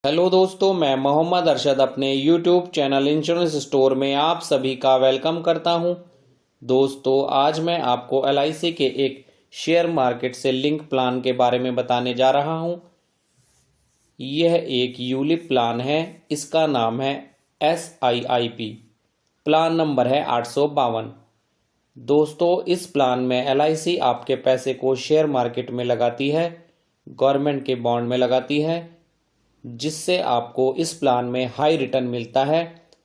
Hello दोस्तों, मैं मोहम्मद अरशद अपने यूट्यूब चैनल इंश्योरेंस स्टोर में आप सभी का वेलकम करता हूं। दोस्तों, आज मैं आपको एलआईसी के एक शेयर मार्केट से लिंक प्लान के बारे में बताने जा रहा हूं। यह एक यूलिप प्लान है। इसका नाम है SIIP। प्लान नंबर है 852। दोस्तों, इस प्लान में एलआईसी आपके पैसे को शेयर मार्केट में लगाती है, गवर्नमेंट के बॉन्ड में लगाती है, जिससे आपको इस प्लान में हाई रिटर्न मिलता है।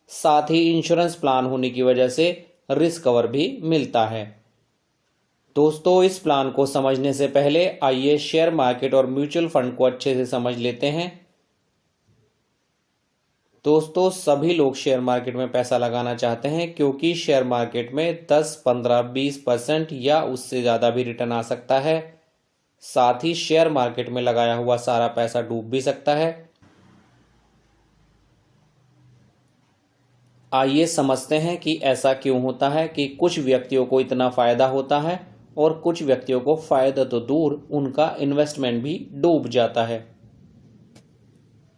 साथ ही इंश्योरेंस प्लान होने की वजह से रिस्क कवर भी मिलता है। दोस्तों, इस प्लान को समझने से पहले आइए शेयर मार्केट और म्यूचुअल फंड को अच्छे से समझ लेते हैं। दोस्तों, सभी लोग शेयर मार्केट में पैसा लगाना चाहते हैं क्योंकि शेयर मार्केट में 10, 15, 20% या उससे ज़्यादा भी रिटर्न आ सकता है। साथ ही शेयर मार्केट में लगाया हुआ सारा पैसा डूब भी सकता है। आइए समझते हैं कि ऐसा क्यों होता है कि कुछ व्यक्तियों को इतना फ़ायदा होता है और कुछ व्यक्तियों को फ़ायदा तो दूर, उनका इन्वेस्टमेंट भी डूब जाता है।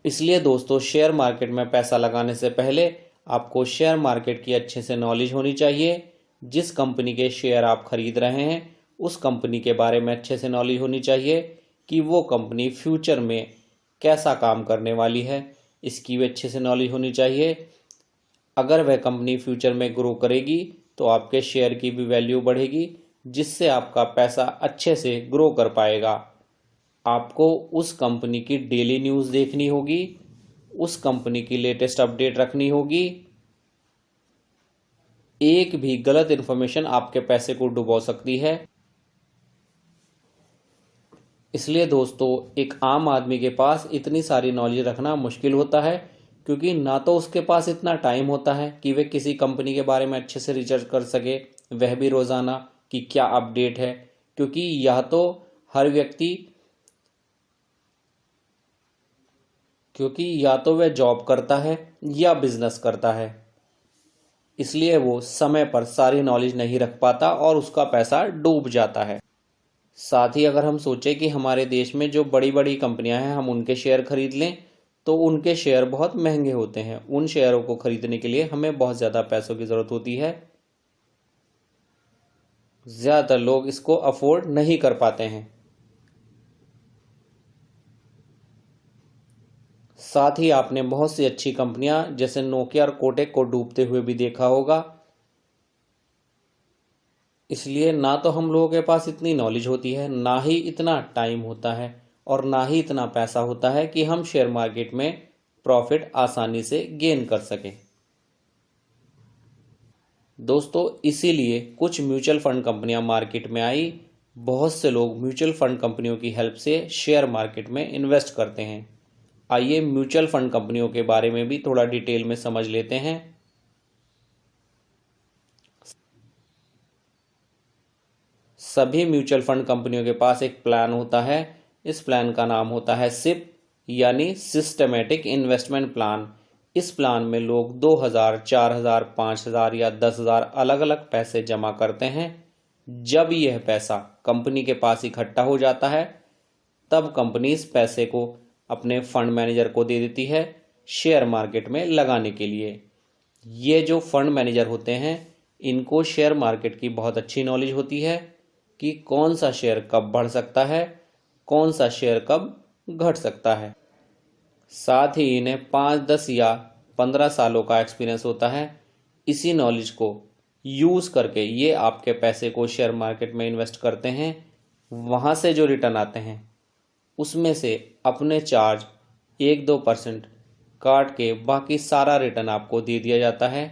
इसलिए दोस्तों, शेयर मार्केट में पैसा लगाने से पहले आपको शेयर मार्केट की अच्छे से नॉलेज होनी चाहिए। जिस कंपनी के शेयर आप खरीद रहे हैं उस कंपनी के बारे में अच्छे से नॉलेज होनी चाहिए कि वो कंपनी फ्यूचर में कैसा काम करने वाली है, इसकी भी अच्छे से नॉलेज होनी चाहिए। अगर वह कंपनी फ्यूचर में ग्रो करेगी तो आपके शेयर की भी वैल्यू बढ़ेगी, जिससे आपका पैसा अच्छे से ग्रो कर पाएगा। आपको उस कंपनी की डेली न्यूज़ देखनी होगी, उस कंपनी की लेटेस्ट अपडेट रखनी होगी। एक भी गलत इन्फॉर्मेशन आपके पैसे को डुबो सकती है। इसलिए दोस्तों, एक आम आदमी के पास इतनी सारी नॉलेज रखना मुश्किल होता है, क्योंकि ना तो उसके पास इतना टाइम होता है कि वह किसी कंपनी के बारे में अच्छे से रिसर्च कर सके, वह भी रोज़ाना कि क्या अपडेट है। क्योंकि यह तो हर व्यक्ति क्योंकि या तो वह जॉब करता है या बिजनेस करता है, इसलिए वो समय पर सारी नॉलेज नहीं रख पाता और उसका पैसा डूब जाता है। साथ ही अगर हम सोचें कि हमारे देश में जो बड़ी बड़ी कंपनियां हैं, हम उनके शेयर खरीद लें तो उनके शेयर बहुत महंगे होते हैं। उन शेयरों को खरीदने के लिए हमें बहुत ज़्यादा पैसों की ज़रूरत होती है। ज़्यादातर लोग इसको अफोर्ड नहीं कर पाते हैं। साथ ही आपने बहुत सी अच्छी कंपनियां जैसे नोकिया और कोटेक को डूबते हुए भी देखा होगा। इसलिए ना तो हम लोगों के पास इतनी नॉलेज होती है, ना ही इतना टाइम होता है और ना ही इतना पैसा होता है कि हम शेयर मार्केट में प्रॉफिट आसानी से गेन कर सकें। दोस्तों, इसीलिए कुछ म्यूचुअल फंड कंपनियां मार्केट में आई। बहुत से लोग म्यूचुअल फंड कंपनियों की हेल्प से शेयर मार्केट में इन्वेस्ट करते हैं। आइए म्यूचुअल फंड कंपनियों के बारे में भी थोड़ा डिटेल में समझ लेते हैं। सभी म्यूचुअल फंड कंपनियों के पास एक प्लान होता है। इस प्लान का नाम होता है SIP, यानी सिस्टमेटिक इन्वेस्टमेंट प्लान। इस प्लान में लोग 2000, 4000, 5000 या 10,000 अलग अलग पैसे जमा करते हैं। जब यह पैसा कंपनी के पास इकट्ठा हो जाता है तब कंपनी इस पैसे को अपने फंड मैनेजर को दे देती है शेयर मार्केट में लगाने के लिए। ये जो फंड मैनेजर होते हैं, इनको शेयर मार्केट की बहुत अच्छी नॉलेज होती है कि कौन सा शेयर कब बढ़ सकता है, कौन सा शेयर कब घट सकता है। साथ ही इन्हें 5, 10 या 15 सालों का एक्सपीरियंस होता है। इसी नॉलेज को यूज़ करके ये आपके पैसे को शेयर मार्केट में इन्वेस्ट करते हैं। वहाँ से जो रिटर्न आते हैं उसमें से अपने चार्ज 1-2% काट के बाकी सारा रिटर्न आपको दे दिया जाता है।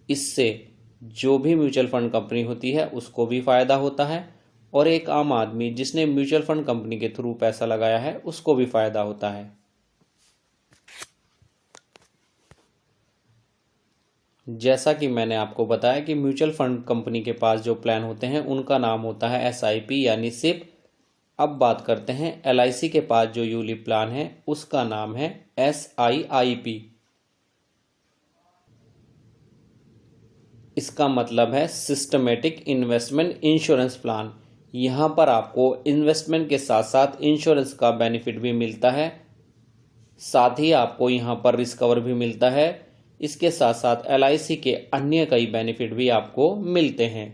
इससे जो भी म्यूचुअल फंड कंपनी होती है उसको भी फ़ायदा होता है और एक आम आदमी जिसने म्यूचुअल फंड कंपनी के थ्रू पैसा लगाया है उसको भी फ़ायदा होता है। जैसा कि मैंने आपको बताया कि म्यूचुअल फंड कंपनी के पास जो प्लान होते हैं उनका नाम होता है SIP यानी SIP। अब बात करते हैं LIC के पास जो यूलिप प्लान है उसका नाम है SIIP। इसका मतलब है सिस्टमेटिक इन्वेस्टमेंट इंश्योरेंस प्लान। यहाँ पर आपको इन्वेस्टमेंट के साथ साथ इंश्योरेंस का बेनिफिट भी मिलता है। साथ ही आपको यहाँ पर रिस्क कवर भी मिलता है। इसके साथ साथ LIC के अन्य कई बेनिफिट भी आपको मिलते हैं।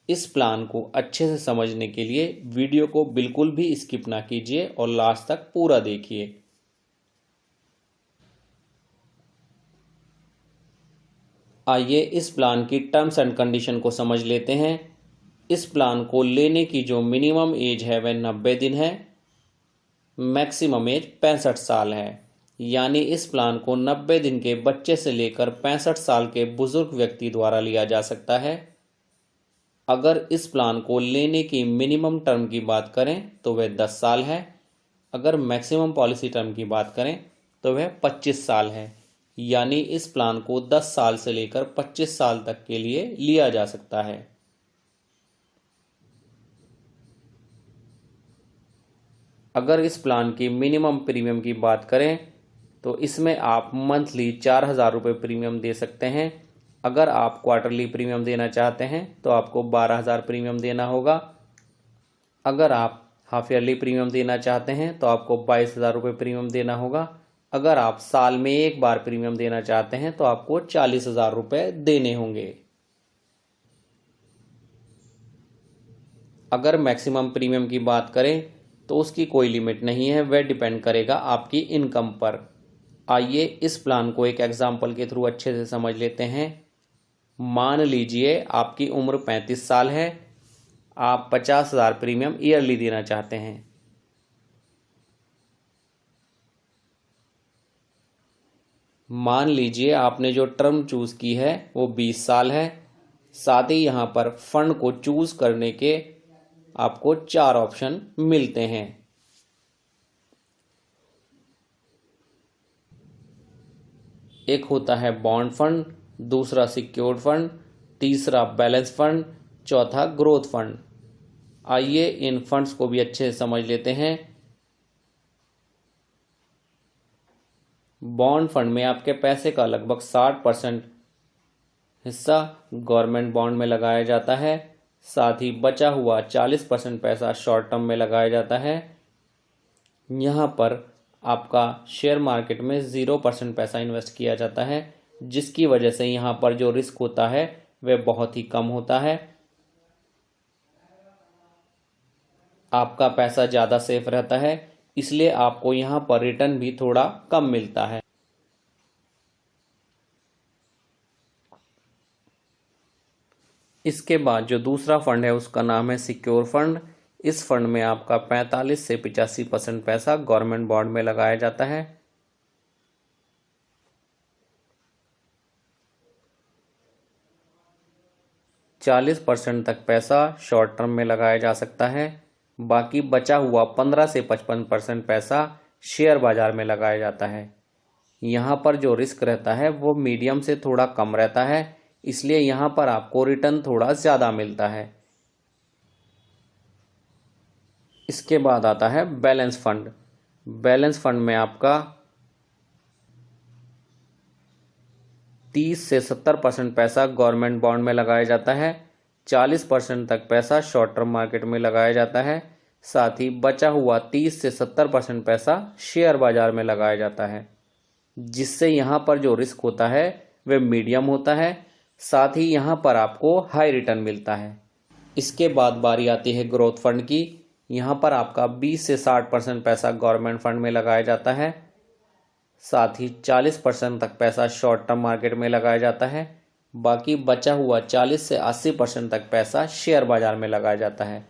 इस प्लान को अच्छे से समझने के लिए वीडियो को बिल्कुल भी स्किप ना कीजिए और लास्ट तक पूरा देखिए। आइए इस प्लान की टर्म्स एंड कंडीशन को समझ लेते हैं। इस प्लान को लेने की जो मिनिमम एज है वह 90 दिन है, मैक्सिमम एज 65 साल है। यानी इस प्लान को 90 दिन के बच्चे से लेकर 65 साल के बुजुर्ग व्यक्ति द्वारा लिया जा सकता है। अगर इस प्लान को लेने की मिनिमम टर्म की बात करें तो वह 10 साल है। अगर मैक्सिमम पॉलिसी टर्म की बात करें तो वह 25 साल है। यानी इस प्लान को 10 साल से लेकर 25 साल तक के लिए लिया जा सकता है। अगर इस प्लान की मिनिमम प्रीमियम की बात करें तो इसमें आप मंथली 4,000 रुपये प्रीमियम दे सकते हैं। अगर आप क्वार्टरली प्रीमियम देना चाहते हैं तो आपको 12,000 प्रीमियम देना होगा। अगर आप हाफ ईयरली प्रीमियम देना चाहते हैं तो आपको 22,000 रुपये प्रीमियम देना होगा। अगर आप साल में एक बार प्रीमियम देना चाहते हैं तो आपको 40,000 रुपये देने होंगे। अगर मैक्सिमम प्रीमियम की बात करें तो उसकी कोई लिमिट नहीं है, वह डिपेंड करेगा आपकी इनकम पर। आइए इस प्लान को एक एग्जाम्पल के थ्रू अच्छे से समझ लेते हैं। मान लीजिए आपकी उम्र 35 साल है, आप 50,000 प्रीमियम ईयरली देना चाहते हैं। मान लीजिए आपने जो टर्म चूज की है वो 20 साल है। साथ ही यहाँ पर फंड को चूज करने के आपको 4 ऑप्शन मिलते हैं। एक होता है बॉन्ड फंड, दूसरा सिक्योर्ड फंड, तीसरा बैलेंस फंड, चौथा ग्रोथ फंड। आइए इन फंड्स को भी अच्छे से समझ लेते हैं। बॉन्ड फंड में आपके पैसे का लगभग 60% हिस्सा गवर्नमेंट बॉन्ड में लगाया जाता है। साथ ही बचा हुआ 40% पैसा शॉर्ट टर्म में लगाया जाता है। यहाँ पर आपका शेयर मार्केट में 0% पैसा इन्वेस्ट किया जाता है, जिसकी वजह से यहाँ पर जो रिस्क होता है वह बहुत ही कम होता है। आपका पैसा ज़्यादा सेफ रहता है, इसलिए आपको यहाँ पर रिटर्न भी थोड़ा कम मिलता है। इसके बाद जो दूसरा फंड है उसका नाम है सिक्योर फंड। इस फंड में आपका 45 से 85% पैसा गवर्नमेंट बॉन्ड में लगाया जाता है। चालीस % तक पैसा शॉर्ट टर्म में लगाया जा सकता है। बाकी बचा हुआ 15 से 55% पैसा शेयर बाजार में लगाया जाता है। यहाँ पर जो रिस्क रहता है वो मीडियम से थोड़ा कम रहता है, इसलिए यहाँ पर आपको रिटर्न थोड़ा ज़्यादा मिलता है। इसके बाद आता है बैलेंस फंड। बैलेंस फंड में आपका 30 से 70% पैसा गवर्नमेंट बॉन्ड में लगाया जाता है। 40% तक पैसा शॉर्ट टर्म मार्केट में लगाया जाता है। साथ ही बचा हुआ 30 से 70% पैसा शेयर बाजार में लगाया जाता है, जिससे यहाँ पर जो रिस्क होता है वह मीडियम होता है। साथ ही यहाँ पर आपको हाई रिटर्न मिलता है। इसके बाद बारी आती है ग्रोथ फंड की। यहाँ पर आपका 20 से 60% पैसा गवर्नमेंट फंड में लगाया जाता है। साथ ही 40% तक पैसा शॉर्ट टर्म मार्केट में लगाया जाता है। बाकी बचा हुआ 40 से 80% तक पैसा शेयर बाजार में लगाया जाता है,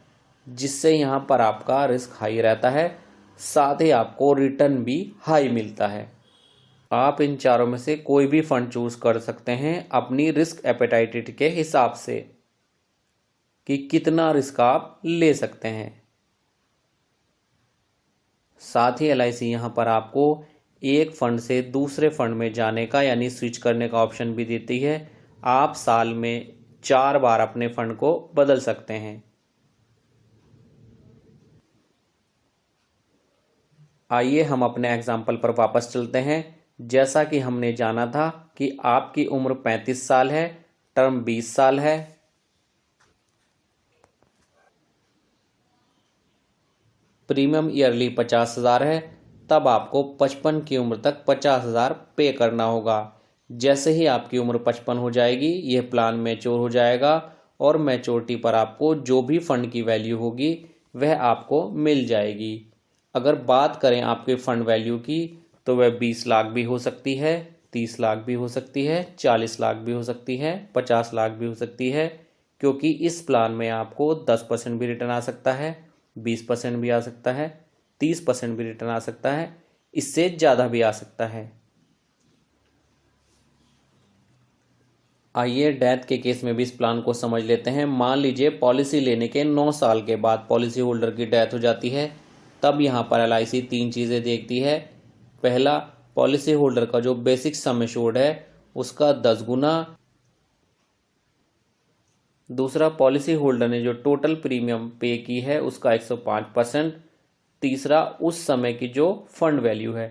जिससे यहाँ पर आपका रिस्क हाई रहता है। साथ ही आपको रिटर्न भी हाई मिलता है। आप इन चारों में से कोई भी फंड चूज कर सकते हैं अपनी रिस्क एपेटाइट के हिसाब से कि कितना रिस्क आप ले सकते हैं। साथ ही LIC यहाँ पर आपको एक फंड से दूसरे फंड में जाने का यानी स्विच करने का ऑप्शन भी देती है। आप साल में 4 बार अपने फंड को बदल सकते हैं। आइए हम अपने एग्जाम्पल पर वापस चलते हैं। जैसा कि हमने जाना था कि आपकी उम्र 35 साल है, टर्म 20 साल है। प्रीमियम ईयरली 50,000 है, तब आपको 55 की उम्र तक 50,000 पे करना होगा। जैसे ही आपकी उम्र 55 हो जाएगी, यह प्लान मैच्योर हो जाएगा और मैच्योरिटी पर आपको जो भी फंड की वैल्यू होगी वह आपको मिल जाएगी। अगर बात करें आपके फंड वैल्यू की, तो वह 20 लाख भी हो सकती है, 30 लाख भी हो सकती है, 40 लाख भी हो सकती है, 50 लाख भी हो सकती है, क्योंकि इस प्लान में आपको 10% भी रिटर्न आ सकता है, 20% भी आ सकता है, 30% भी रिटर्न आ सकता है, इससे ज़्यादा भी आ सकता है। आइए डेथ के केस में भी इस प्लान को समझ लेते हैं। मान लीजिए पॉलिसी लेने के 9 साल के बाद पॉलिसी होल्डर की डेथ हो जाती है, तब यहाँ पर LIC 3 चीज़ें देखती है। पहला, पॉलिसी होल्डर का जो बेसिक सम एश्योर्ड है उसका 10 गुना। दूसरा, पॉलिसी होल्डर ने जो टोटल प्रीमियम पे की है उसका 105%। तीसरा, उस समय की जो फंड वैल्यू है।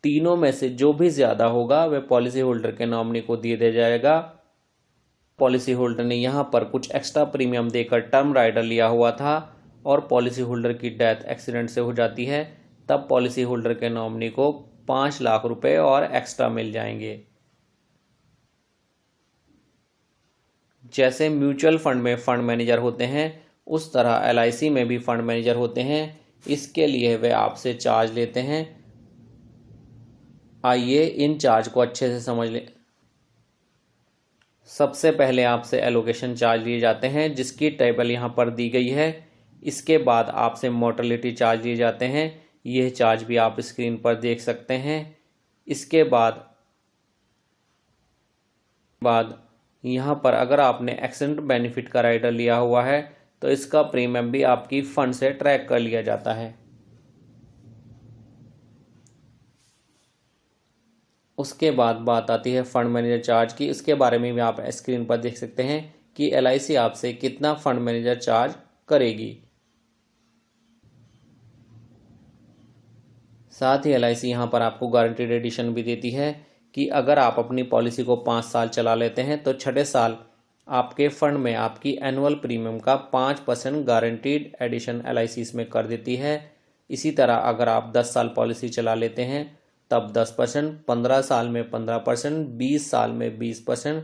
तीनों में से जो भी ज़्यादा होगा वह पॉलिसी होल्डर के नॉमिनी को दे दिया जाएगा। पॉलिसी होल्डर ने यहाँ पर कुछ एक्स्ट्रा प्रीमियम देकर टर्म राइडर लिया हुआ था और पॉलिसी होल्डर की डेथ एक्सीडेंट से हो जाती है, तब पॉलिसी होल्डर के नॉमिनी को 5 लाख रुपए और एक्स्ट्रा मिल जाएंगे। जैसे म्यूचुअल फंड में फंड मैनेजर होते हैं, उस तरह LIC में भी फंड मैनेजर होते हैं। इसके लिए वे आपसे चार्ज लेते हैं। आइए इन चार्ज को अच्छे से समझ लें। सबसे पहले आपसे एलोकेशन चार्ज लिए जाते हैं, जिसकी टेबल यहाँ पर दी गई है। इसके बाद आपसे मोर्टेलिटी चार्ज लिए जाते हैं, यह चार्ज भी आप स्क्रीन पर देख सकते हैं। इसके बाद यहाँ पर अगर आपने एक्सीडेंट बेनिफिट का राइडर लिया हुआ है तो इसका प्रीमियम भी आपकी फंड से ट्रैक कर लिया जाता है। उसके बाद बात आती है फंड मैनेजर चार्ज की। इसके बारे में भी आप स्क्रीन पर देख सकते हैं कि LIC आपसे कितना फंड मैनेजर चार्ज करेगी। साथ ही LIC यहाँ पर आपको गारंटीड एडिशन भी देती है कि अगर आप अपनी पॉलिसी को 5 साल चला लेते हैं तो 6ठे साल आपके फंड में आपकी एनुअल प्रीमियम का 5% गारंटीड एडिशन LIC इसमें कर देती है। इसी तरह अगर आप 10 साल पॉलिसी चला लेते हैं तब 10%, 15 साल में 15%, 20 साल में 20%,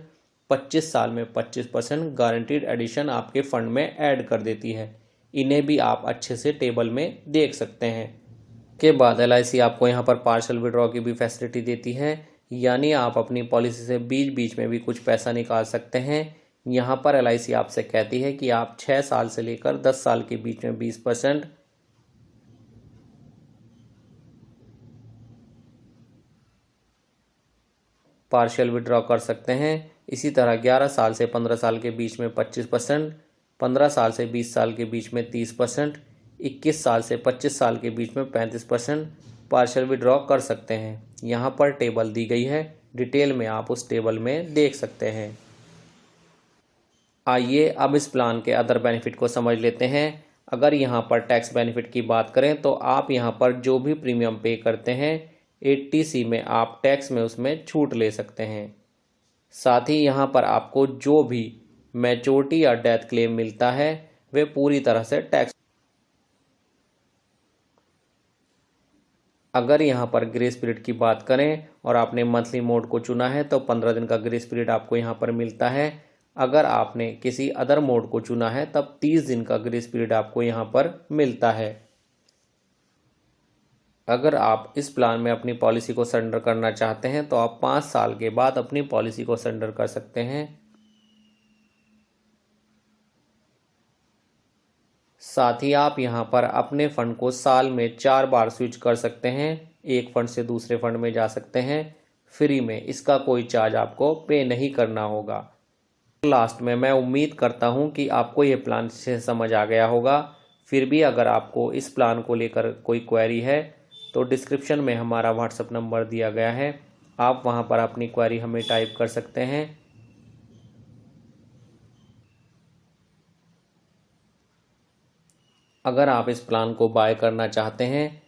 25 साल में 25% गारंटीड एडिशन आपके फंड में ऐड कर देती है। इन्हें भी आप अच्छे से टेबल में देख सकते हैं। के बाद LIC आपको यहाँ पर पार्शल विड्रॉ की भी फैसिलिटी देती है, यानी आप अपनी पॉलिसी से बीच बीच में भी कुछ पैसा निकाल सकते हैं। यहाँ पर LIC आपसे कहती है कि आप 6 साल से लेकर 10 साल के बीच में 20% पार्शियल विड्रॉ कर सकते हैं। इसी तरह 11 साल से 15 साल के बीच में 25%, 15 साल से 20 साल के बीच में 30%, 21 साल से 25 साल के बीच में 35% पार्शियल विड्रॉ कर सकते हैं। यहाँ पर टेबल दी गई है, डिटेल में आप उस टेबल में देख सकते हैं। आइए अब इस प्लान के अदर बेनिफिट को समझ लेते हैं। अगर यहाँ पर टैक्स बेनिफिट की बात करें तो आप यहाँ पर जो भी प्रीमियम पे करते हैं 80C में आप टैक्स में उसमें छूट ले सकते हैं। साथ ही यहाँ पर आपको जो भी मैच्योरिटी या डेथ क्लेम मिलता है वे पूरी तरह से टैक्स। अगर यहाँ पर ग्रेस पीरियड की बात करें और आपने मंथली मोड को चुना है तो 15 दिन का ग्रेस पीरियड आपको यहाँ पर मिलता है। अगर आपने किसी अदर मोड को चुना है तब 30 दिन का ग्रेस पीरियड आपको यहाँ पर मिलता है। अगर आप इस प्लान में अपनी पॉलिसी को सरेंडर करना चाहते हैं तो आप 5 साल के बाद अपनी पॉलिसी को सरेंडर कर सकते हैं। साथ ही आप यहाँ पर अपने फंड को साल में 4 बार स्विच कर सकते हैं, एक फंड से दूसरे फंड में जा सकते हैं फ्री में। इसका कोई चार्ज आपको पे नहीं करना होगा। लास्ट में मैं उम्मीद करता हूँ कि आपको ये प्लान से समझ आ गया होगा। फिर भी अगर आपको इस प्लान को लेकर कोई क्वेरी है तो डिस्क्रिप्शन में हमारा व्हाट्सएप नंबर दिया गया है, आप वहाँ पर अपनी क्वेरी हमें टाइप कर सकते हैं। अगर आप इस प्लान को बाय करना चाहते हैं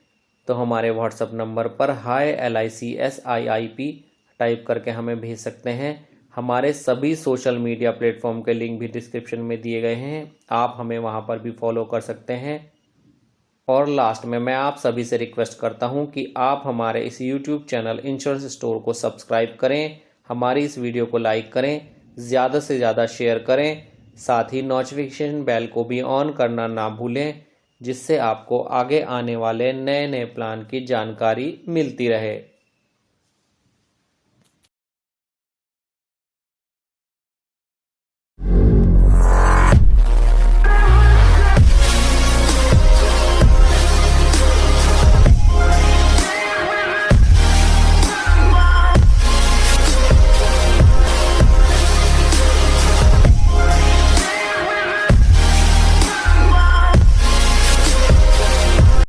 तो हमारे व्हाट्सएप नंबर पर हाय LICSIIP टाइप करके हमें भेज सकते हैं। हमारे सभी सोशल मीडिया प्लेटफॉर्म के लिंक भी डिस्क्रिप्शन में दिए गए हैं, आप हमें वहां पर भी फॉलो कर सकते हैं। और लास्ट में मैं आप सभी से रिक्वेस्ट करता हूं कि आप हमारे इस YouTube चैनल इंश्योरेंस स्टोर को सब्सक्राइब करें, हमारी इस वीडियो को लाइक करें, ज़्यादा से ज़्यादा शेयर करें, साथ ही नोटिफिकेशन बेल को भी ऑन करना ना भूलें, जिससे आपको आगे आने वाले नए नए प्लान की जानकारी मिलती रहे।